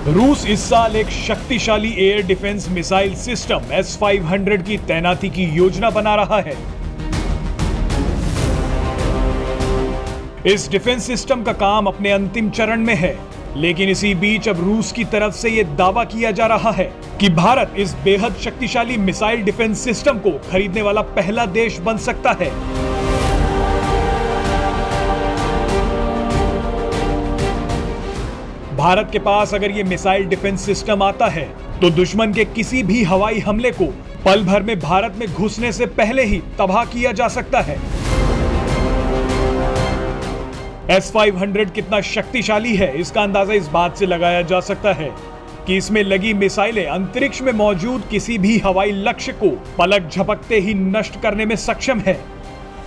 रूस इस साल एक शक्तिशाली air defence missile system S-500 की तैनाती की योजना बना रहा है। इस डिफेंस सिस्टम का काम अपने अंतिम चरण में है, लेकिन इसी बीच अब रूस की तरफ से यह दावा किया जा रहा है कि भारत इस बेहद शक्तिशाली मिसाइल डिफेंस सिस्टम को खरीदने वाला पहला देश बन सकता है। भारत के पास अगर ये मिसाइल डिफेंस सिस्टम आता है तो दुश्मन के किसी भी हवाई हमले को पल भर में भारत में घुसने से पहले ही तबाह किया जा सकता है। S-500 कितना शक्तिशाली है इसका अंदाजा इस बात से लगाया जा सकता है कि इसमें लगी मिसाइलें अंतरिक्ष में मौजूद किसी भी हवाई लक्ष्य को पलक झपकते ही नष्ट करने में सक्षम है।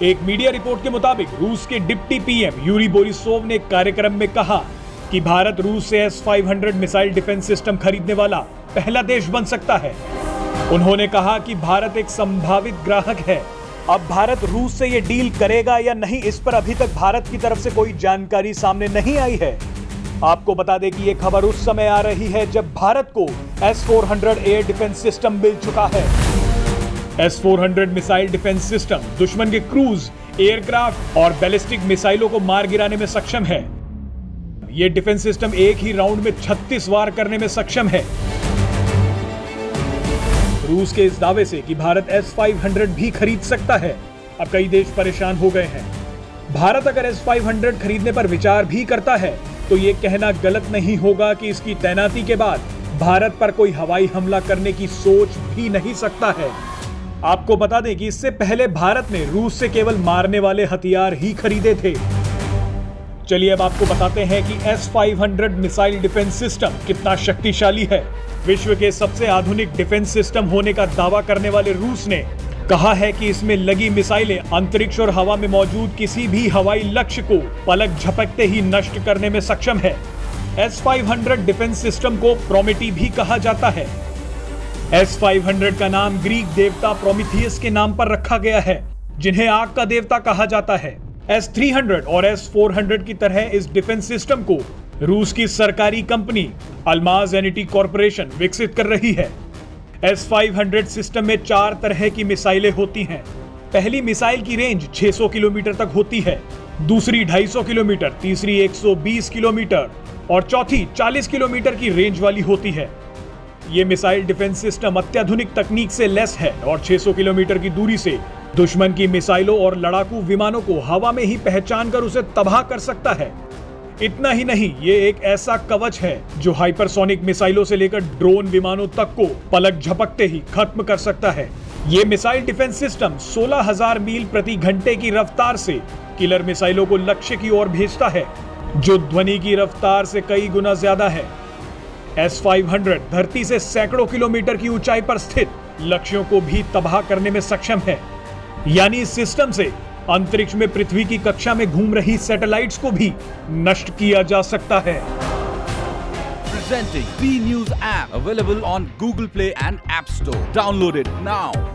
एक मीडिया रिपोर्ट के मुताबिक रूस के डिप्टी पीएम यूरी बोरिसोव ने एक कार्यक्रम में कहा कि भारत रूस से S-500 मिसाइल डिफेंस सिस्टम खरीदने वाला पहला देश बन सकता है। उन्होंने कहा कि भारत एक संभावित ग्राहक है। अब भारत रूस से ये डील करेगा या नहीं, इस पर अभी तक भारत की तरफ से कोई जानकारी सामने नहीं आई है। आपको बता दें कि ये खबर उस समय आ रही है जब भारत को S-400 एयर डिफेंस सिस्टम मिल चुका है। S-400 मिसाइल डिफेंस सिस्टम दुश्मन के क्रूज, एयरक्राफ्ट और बैलिस्टिक मिसाइलों को मार गिराने में सक्षम है। यह डिफेंस सिस्टम एक ही राउंड में 36 वार करने में सक्षम है। रूस के इस दावे से कि भारत S-500 भी खरीद सकता है, अब कई देश परेशान हो गए हैं। भारत अगर S-500 खरीदने पर विचार भी करता है तो यह कहना गलत नहीं होगा कि इसकी तैनाती के बाद भारत पर कोई हवाई हमला करने की सोच भी नहीं सकता है। आपको बता दें कि इससे पहले भारत ने रूस से केवल मारने वाले हथियार ही खरीदे थे। चलिए अब आपको बताते हैं कि S-500 मिसाइल डिफेंस सिस्टम कितना शक्तिशाली है। विश्व के सबसे आधुनिक डिफेंस सिस्टम होने का दावा करने वाले रूस ने कहा है कि इसमें लगी मिसाइलें अंतरिक्ष और हवा में मौजूद किसी भी हवाई लक्ष्य को पलक झपकते ही नष्ट करने में सक्षम है। S-500 डिफेंस सिस्टम को प्रोमेटी भी कहा जाता है। S-500 का नाम ग्रीक देवता प्रोमीथियस के नाम पर रखा गया है, जिन्हें आग का देवता कहा जाता है। S-300 और S-400 की तरह इस डिफेंस सिस्टम को रूस की सरकारी कंपनी अल्माज एनिटी कॉर्पोरेशन विकसित कर रही है। S-500 सिस्टम में 4 तरह की मिसाइलें होती हैं। पहली मिसाइल की रेंज 600 किलोमीटर तक होती है, दूसरी 250 किलोमीटर, तीसरी 120 किलोमीटर और चौथी 40 किलोमीटर की रेंज वाली होती है। ये मिसाइल डिफेंस सिस्टम अत्याधुनिक तकनीक से लैस है और 600 किलोमीटर की दूरी से दुश्मन की मिसाइलों और लड़ाकू विमानों को हवा में ही पहचान कर उसे तबाह कर सकता है। इतना ही नहीं, ये एक ऐसा कवच है जो हाइपरसोनिक मिसाइलों से लेकर ड्रोन विमानों तक को पलक झपकते ही खत्म कर सकता है। ये मिसाइल डिफेंस सिस्टम 16,000 मील प्रति घंटे की रफ्तार से किलर मिसाइलों को लक्ष्य की ओर भेजता है, जो ध्वनि की रफ्तार से कई गुना ज्यादा है। S-500 धरती से सैकड़ों किलोमीटर की ऊंचाई पर स्थित लक्ष्यों को भी तबाह करने में सक्षम है। यानी इस सिस्टम से अंतरिक्ष में पृथ्वी की कक्षा में घूम रही सैटेलाइट्स को भी नष्ट किया जा सकता है। Presenting B News app available on Google Play and App Store. Download it now.